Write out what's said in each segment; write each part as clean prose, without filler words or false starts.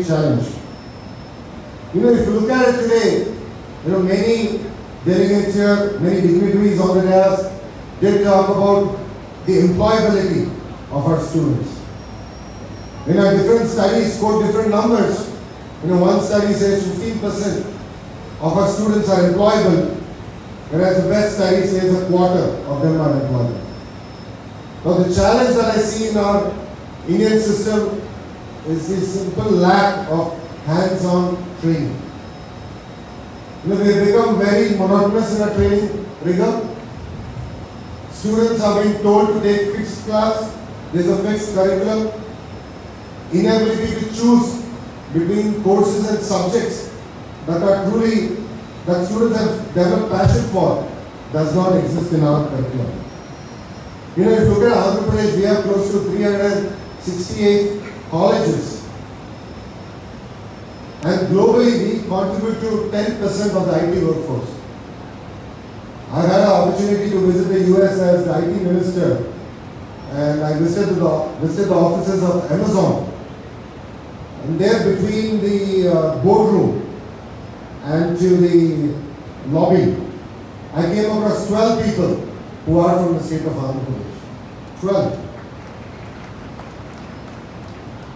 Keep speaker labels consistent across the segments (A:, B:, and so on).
A: challenge. If you look at it today, many delegates here, many dignitaries on the dais, they talk about the employability of our students. Different studies quote different numbers. One study says 15% of our students are employable, whereas the best study says a quarter of them are employable. Now the challenge that I see in our Indian system is the simple lack of hands-on training. We have become very monotonous in our training rigor. Students are being told to take fixed class, there is a fixed curriculum. Inability to choose between courses and subjects that students have developed passion for does not exist in our curriculum. If you look at Andhra Pradesh, we have close to 368 colleges. And globally, we contribute to 10% of the IT workforce. I had an opportunity to visit the US as the IT minister, and I visited the offices of Amazon. And there between the boardroom and to the lobby, I came across 12 people who are from the state of Andhra Pradesh. 12.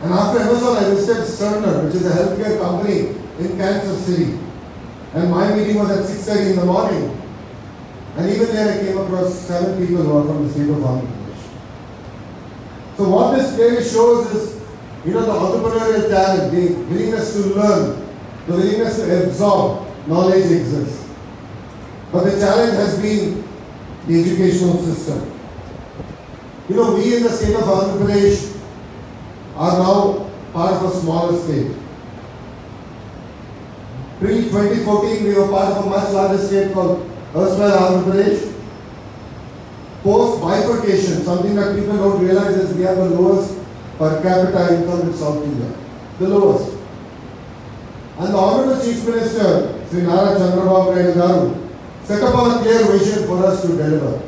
A: And after Amazon, I visited SRM, which is a healthcare company in Kansas City. And my meeting was at 6:30 in the morning. And even there I came across 7 people who are from the state of Andhra Pradesh. So what this clearly shows is, the entrepreneurial talent, the willingness to learn, the willingness to absorb knowledge exists. But the challenge has been the educational system. We in the state of Andhra Pradesh are now part of a smaller state. Pre-2014, we were part of a much larger state called erstwhile Andhra Pradesh. Post-bifurcation, something that people don't realize is we have the lowest per capita income in South India. The lowest. And the Honorable Chief Minister, Sri Nara Garu, set up a clear vision for us to deliver.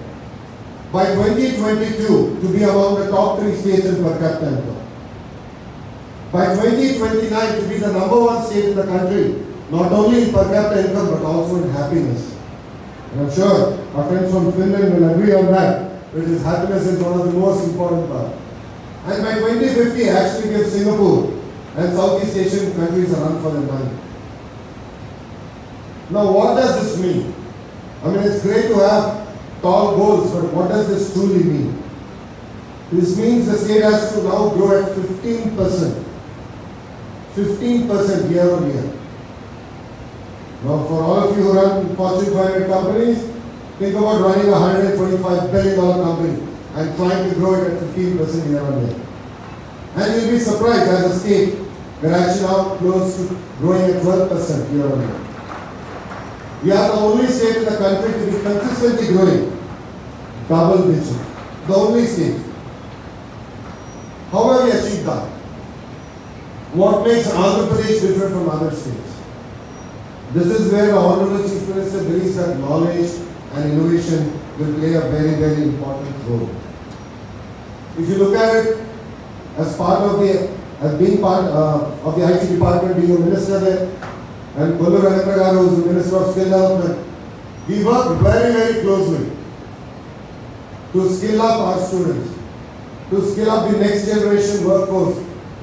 A: By 2022, to be among the top 3 states in per capita income. By 2029, to be the #1 state in the country, not only in per capita income but also in happiness. And I'm sure our friends from Finland will agree on that, which is happiness is one of the most important parts. And by 2050, actually give Singapore and Southeast Asian countries a run for their money. Now, what does this mean? It's great to have tall goals, but what does this truly mean? This means the state has to now grow at 15%. 15% year on year. Now, for all of you who run Fortune 500 companies, think about running a $125 billion company and trying to grow it at 15% year on year. And you'll be surprised, as a state, we're actually now close to growing at 12% year on year. We are the only state in the country to be consistently growing double digit. The only state. How have we achieved that? What makes Andhra Pradesh different from other states? This is where the Honorable Chief Minister believes that knowledge and innovation will play a very, very important role. If you look at it as being part of the IT department, being a minister there, and Kollu Venkatagaru, who is the Minister of Skill Development, we work very, very closely to skill up our students, to skill up the next generation workforce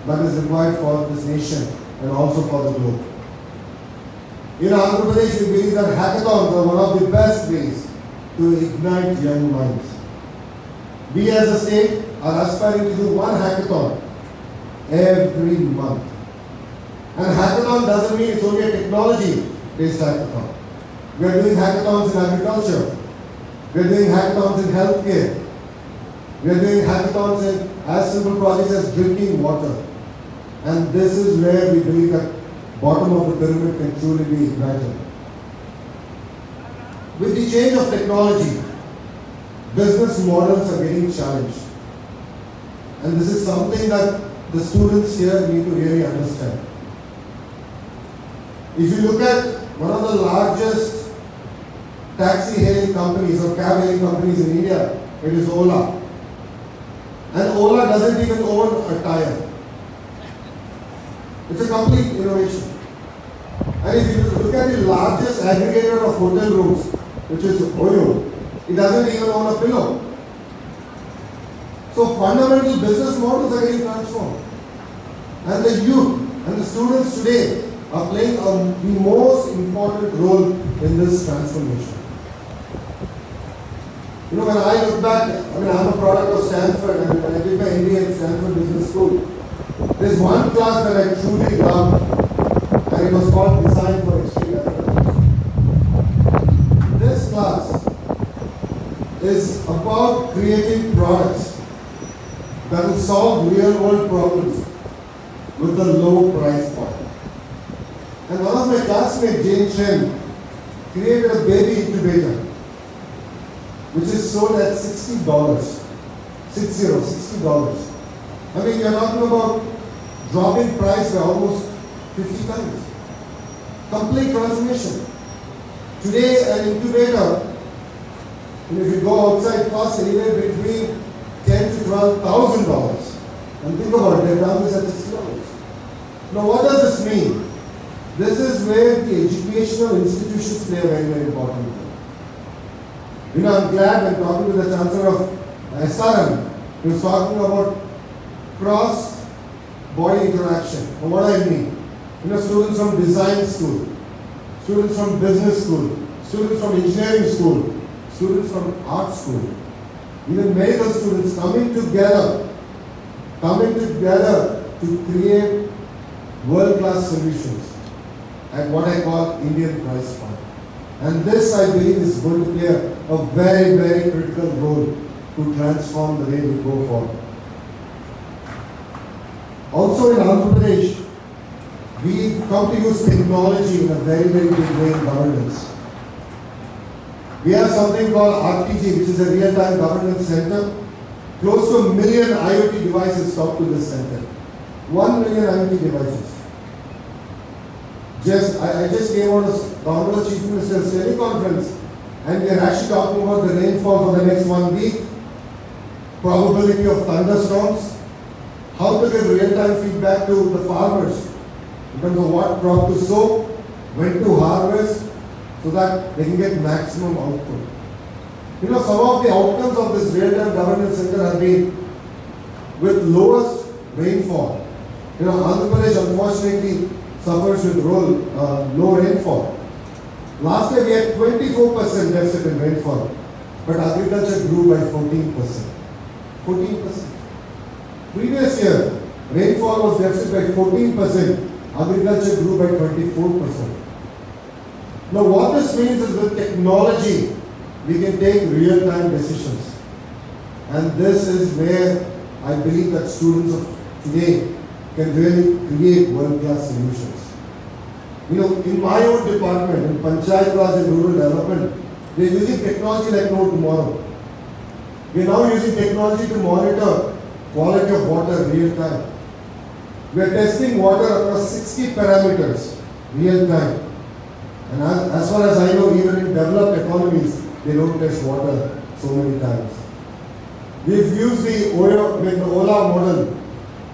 A: that is required for this nation and also for the globe. In Andhra Pradesh, we believe that hackathons are one of the best ways to ignite young minds. We as a state are aspiring to do one hackathon every month. And hackathon doesn't mean it's only a technology-based hackathon. We are doing hackathons in agriculture. We are doing hackathons in healthcare. We are doing hackathons in as simple projects as drinking water. And this is where we believe that bottom of the pyramid can truly be ignited. With the change of technology, business models are getting challenged. And this is something that the students here need to really understand. If you look at one of the largest taxi hailing companies or cab hailing companies in India, it is Ola. And Ola doesn't even own a tire. It's a complete innovation. And if you look at the largest aggregator of hotel rooms, which is Oyo, it doesn't even own a pillow. So fundamental business models are getting transformed. And the youth and the students today are playing the most important role in this transformation. You know, when I look back, I mean, I'm a product of Stanford, and when I did my MBA at Stanford Business School, there's one class that I truly loved, and it was called Design for Extreme Effort. This class is about creating products that will solve real-world problems with a low price point. And one of my classmates, Jane Chen, created a baby incubator, which is sold at $60. $60. I mean, you're talking about dropping price by almost 50 times. Complete transformation. Today, an incubator, if you go outside, costs anywhere between $10,000 to $12,000. And think about it, they've done this at $60. Now, what does this mean? This is where the educational institutions play a very, very important role. You know, I'm glad when talking to the Chancellor of SRM, he was talking about cross-body interaction. And what I mean? You know, students from design school, students from business school, students from engineering school, students from art school, even medical students coming together to create world-class solutions at what I call Indian price point. And this, I believe, is going to play a very, very critical role to transform the way we go forward. Also in Andhra Pradesh, we've come to use technology in a very, very big way in governance. We have something called RPG, which is a real-time governance center. Close to 1 million IoT devices talk to this center. 1 million IoT devices. I just came on the Honorable Chief Minister's teleconference, and we are actually talking about the rainfall for the next 1 week, probability of thunderstorms, how to give real-time feedback to the farmers in terms of what crop to sow, when to harvest, so that they can get maximum output. You know, some of the outcomes of this real-time governance center have been with lowest rainfall. You know, Andhra Pradesh unfortunately suffers with low rainfall. Last year we had 24% deficit in rainfall, but agriculture grew by 14%. 14%. Previous year, rainfall was deficit by 14%, agriculture grew by 24%. Now what this means is with technology, we can take real-time decisions. And this is where I believe that students of today can really create world-class solutions. You know, in my own department, in Panchayat Raj and Rural Development, we are using technology like no tomorrow. We are now using technology to monitor quality of water real time. We are testing water across 60 parameters real time. And as far as I know, even in developed economies, they don't test water so many times. We've used the Ola model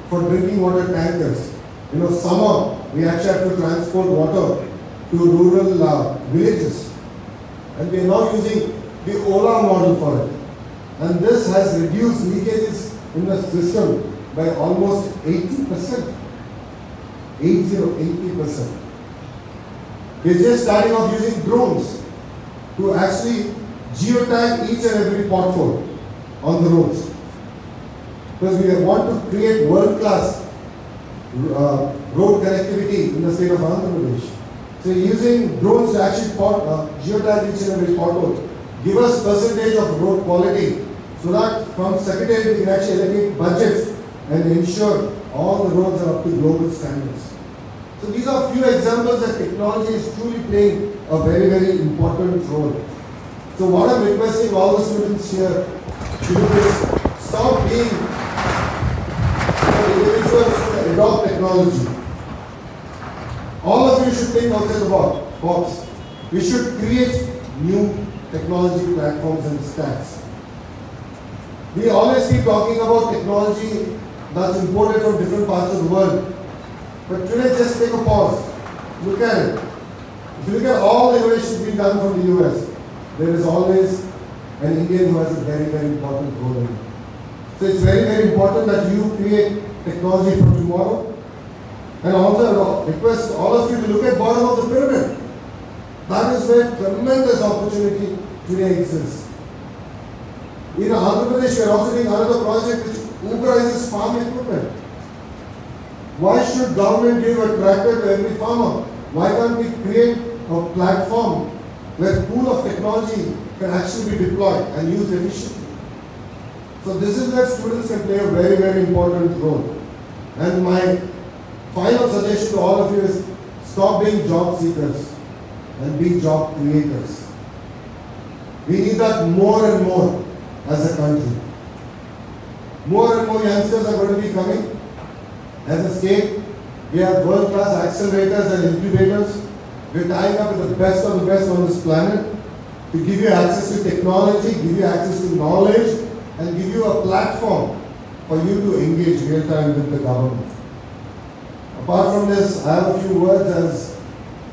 A: for drinking water tankers. You know, summer, we actually have to transport water to rural villages. And we are now using the Ola model for it. And this has reduced leakages in the system by almost 80%. 80%. We're just starting off using drones to actually geotag each and every pothole on the roads. Because we want to create world-class road connectivity in the state of Andhra Pradesh. So using drones to actually geotag each and every pothole, give us percentage of road quality, so that from Secretariat we can actually allocate budgets and ensure all the roads are up to global standards. So these are few examples that technology is truly playing a very, very important role. So what I'm requesting all the students here to do is stop being individuals to adopt technology. All of you should think outside the box. We should create new technology platforms and stacks. We always keep talking about technology that's imported from different parts of the world. But today, just take a pause. Look at it. If you look at all the innovations being done from the US, there is always an Indian who has a very, very important role in it. So it's very, very important that you create technology for tomorrow. And also request all of you to look at bottom of the pyramid. That is where tremendous opportunity today exists. In Andhra Pradesh, we are also doing another project which Uberizes farm equipment. Why should government give a tractor to every farmer? Why can't we create a platform where a pool of technology can actually be deployed and used efficiently? So this is where students can play a very, very important role. And my final suggestion to all of you is stop being job seekers and be job creators. We need that more and more as a country. More and more youngsters are going to be coming. As a state, we have world-class accelerators and incubators. We're tying up with the best of the best on this planet to give you access to technology, give you access to knowledge, and give you a platform for you to engage real-time with the government. Apart from this, I have a few words as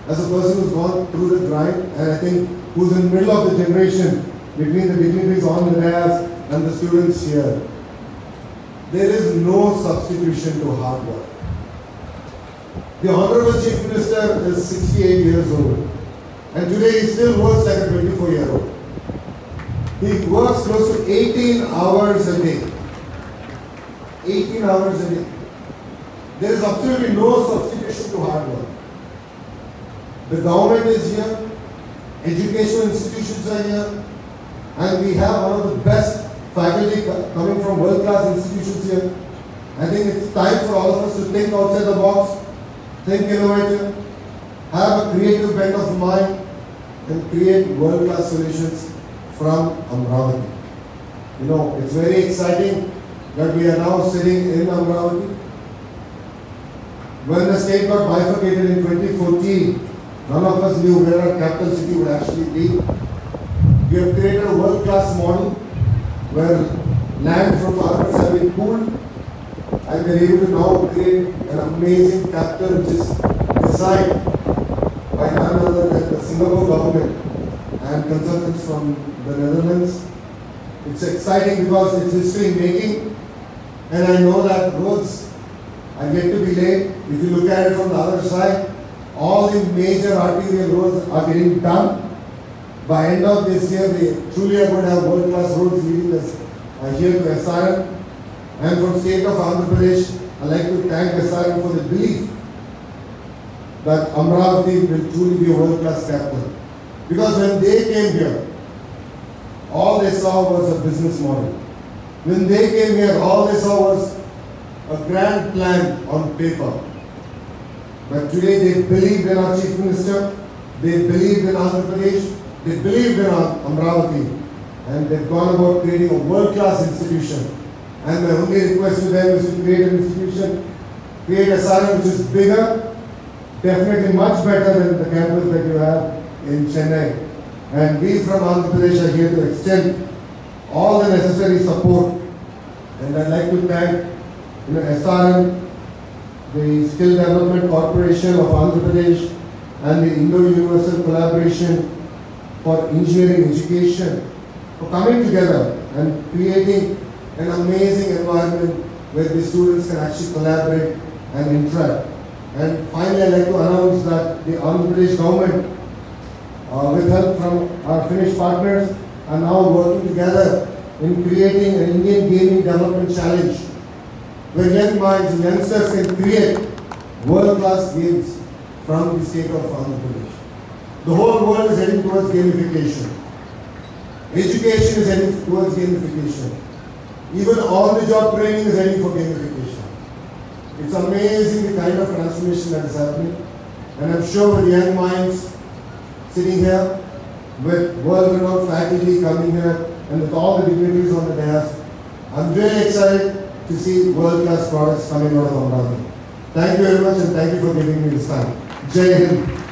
A: a person who's gone through the grind, and I think who's in the middle of the generation between the dignitaries on the dais and the students here. There is no substitution to hard work. The Honorable Chief Minister is 68 years old, and today he still works like a 24-year-old. He works close to 18 hours a day. 18 hours a day. There is absolutely no substitution to hard work. The government is here, educational institutions are here, and we have one of the best faculty coming from world-class institutions here. I think it's time for all of us to think outside the box, think innovative, have a creative bent of mind, and create world-class solutions from Amravati. You know, it's very exciting that we are now sitting in Amravati. When the state got bifurcated in 2014, none of us knew where our capital city would actually be. We have created a world-class model where land from farmers have been pooled, and we are able to now create an amazing capital which is designed by none other than the Singapore government and consultants from the Netherlands. It's exciting because it's history making, and I know that roads are yet to be laid. If you look at it from the other side, all the major arterial roads are getting done. By end of this year, we truly are going to have world-class roads leading us here to SRM. And from state of Andhra Pradesh, I'd like to thank SRM for the belief that Amravati will truly be a world-class capital. Because when they came here, all they saw was a business model. When they came here, all they saw was a grand plan on paper. But today they believe in our Chief Minister, they believe in Andhra Pradesh, they believe in Amravati, and they've gone about creating a world-class institution. And my only request to them is to create an institution, create a SRM which is bigger, definitely much better than the campus that you have in Chennai. And we from Andhra Pradesh are here to extend all the necessary support. And I'd like to thank SRM, the Skill Development Corporation of Andhra Pradesh, and the Indo-Universal Collaboration for Engineering Education for coming together and creating an amazing environment where the students can actually collaborate and interact. And finally, I'd like to announce that the Andhra Pradesh government, with help from our Finnish partners, are now working together in creating an Indian Gaming Development Challenge, where young minds and youngsters can create world-class games from the state of Andhra Pradesh. The whole world is heading towards gamification. Education is heading towards gamification. Even on-the-job training is heading for gamification. It's amazing the kind of transformation that is happening. And I'm sure with young minds sitting here, with world-renowned faculty coming here, and with all the dignitaries on the dais, I'm really excited to see world-class products coming out of Amravati. Thank you very much, and thank you for giving me this time. Jai Hind.